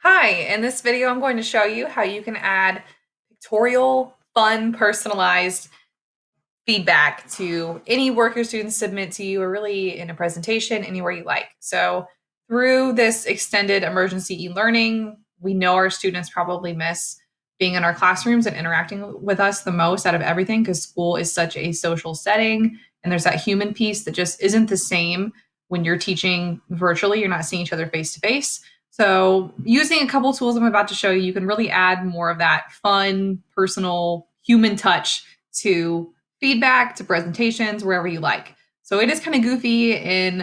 Hi, in this video I'm going to show you how you can add pictorial, fun, personalized feedback to any work your students submit to you or really in a presentation, anywhere you like. So through this extended emergency e-learning, we know our students probably miss being in our classrooms and interacting with us the most out of everything because school is such a social setting and there's that human piece that just isn't the same when you're teaching virtually. You're not seeing each other face to face. So using a couple tools I'm about to show you, you can really add more of that fun, personal, human touch to feedback, to presentations, wherever you like. So it is kind of goofy. And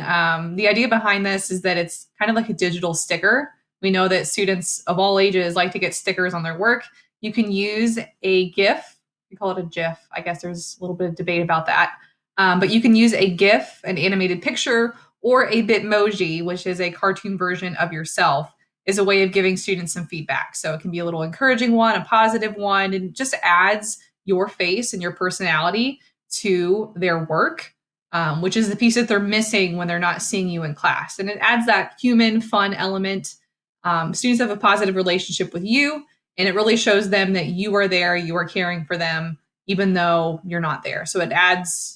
the idea behind this is that it's kind of like a digital sticker. We know that students of all ages like to get stickers on their work. You can use a GIF. We call it a GIF. I guess there's a little bit of debate about that. But you can use a GIF, an animated picture, or a Bitmoji, which is a cartoon version of yourself, is a way of giving students some feedback. So it can be a little encouraging one, a positive one, and just adds your face and your personality to their work, which is the piece that they're missing when they're not seeing you in class. And it adds that human, fun element. Students have a positive relationship with you, and it really shows them that you are there, you are caring for them, even though you're not there. So it adds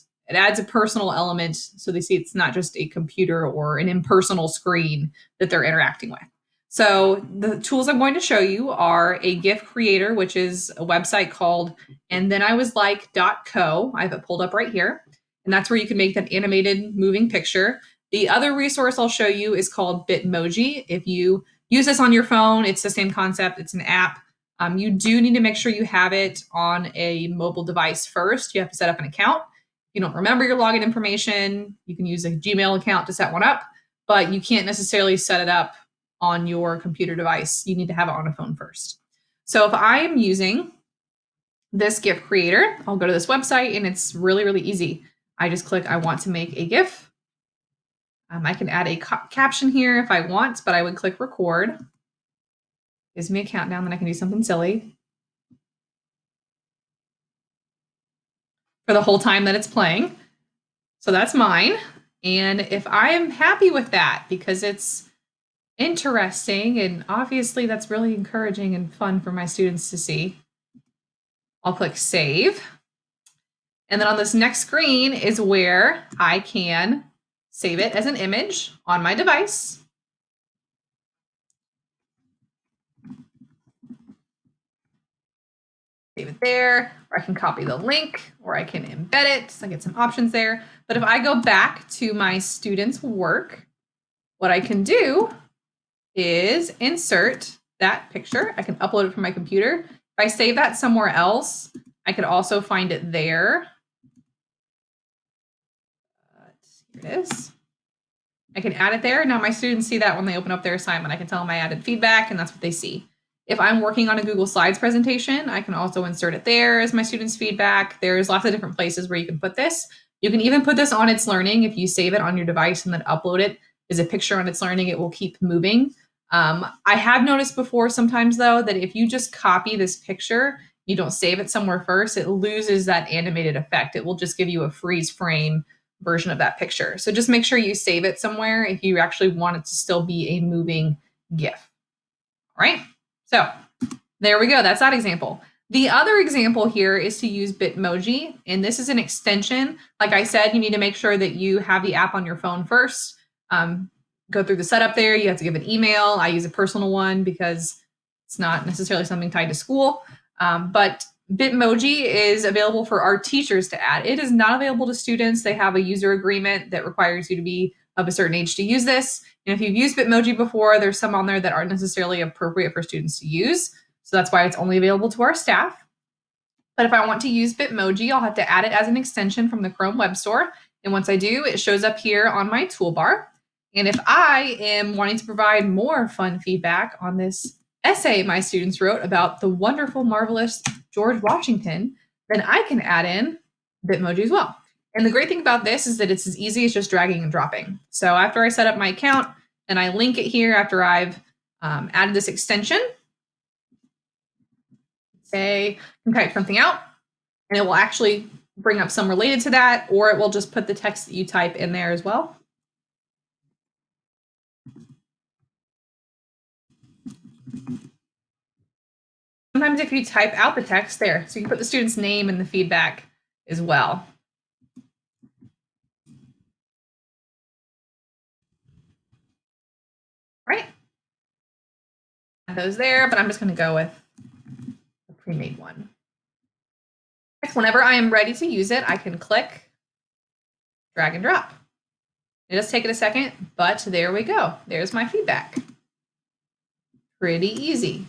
a personal element so they see it's not just a computer or an impersonal screen that they're interacting with. So the tools I'm going to show you are a GIF creator, which is a website called andthenIwaslike.co. I have it pulled up right here. And that's where you can make that animated moving picture. The other resource I'll show you is called Bitmoji. If you use this on your phone, it's the same concept. It's an app. You do need to make sure you have it on a mobile device first. You have to set up an account. If you don't remember your login information, you can use a Gmail account to set one up, but you can't necessarily set it up on your computer device. You need to have it on a phone first. So if I am using this GIF creator, I'll go to this website and it's really, really easy. I just click, I want to make a GIF. I can add a caption here if I want, but I would click record. Gives me a countdown, then I can do something silly for the whole time that it's playing. So that's mine. And if I am happy with that because it's interesting and obviously that's really encouraging and fun for my students to see, I'll click save. And then on this next screen is where I can save it as an image on my device. Save it there, or I can copy the link, or I can embed it. So I get some options there. But if I go back to my student's work, what I can do is insert that picture. I can upload it from my computer. If I save that somewhere else, I could also find it there. Here it is. I can add it there. Now my students see that when they open up their assignment. I can tell them I added feedback and that's what they see. If I'm working on a Google Slides presentation, I can also insert it there as my students' feedback. There's lots of different places where you can put this. You can even put this on It's Learning. If you save it on your device and then upload it as a picture on It's Learning, it will keep moving. I have noticed before sometimes though, that if you just copy this picture, you don't save it somewhere first, it loses that animated effect. It will just give you a freeze frame version of that picture. So just make sure you save it somewhere if you actually want it to still be a moving GIF. All right, so there we go. That's that example. The other example here is to use Bitmoji, and this is an extension. Like I said, you need to make sure that you have the app on your phone first. Go through the setup there. You have to give an email. I use a personal one because it's not necessarily something tied to school. But Bitmoji is available for our teachers to add. It is not available to students. They have a user agreement that requires you to be of a certain age to use this. And if you've used Bitmoji before, there's some on there that aren't necessarily appropriate for students to use. So that's why it's only available to our staff. But if I want to use Bitmoji, I'll have to add it as an extension from the Chrome Web Store. And once I do, it shows up here on my toolbar. And if I am wanting to provide more fun feedback on this essay my students wrote about the wonderful, marvelous George Washington, then I can add in Bitmoji as well. And the great thing about this is that it's as easy as just dragging and dropping. So after I set up my account and I link it here after I've added this extension, say, I can type something out and it will actually bring up some related to that, or it will just put the text that you type in there as well. Sometimes if you type out the text there, so you can put the student's name in the feedback as well. Right? Those there, but I'm just going to go with the pre-made one. Whenever I am ready to use it, I can click, drag and drop. It does take it a second, but there we go. There's my feedback. Pretty easy.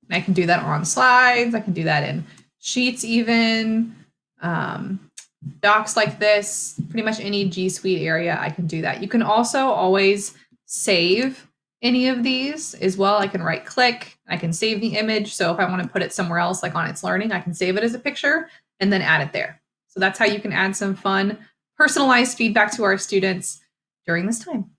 And I can do that on slides. I can do that in sheets even, docs like this, pretty much any G Suite area, I can do that. You can also always save any of these as well. I can right click, I can save the image. So if I want to put it somewhere else, like on It's Learning, I can save it as a picture and then add it there. So that's how you can add some fun, personalized feedback to our students during this time.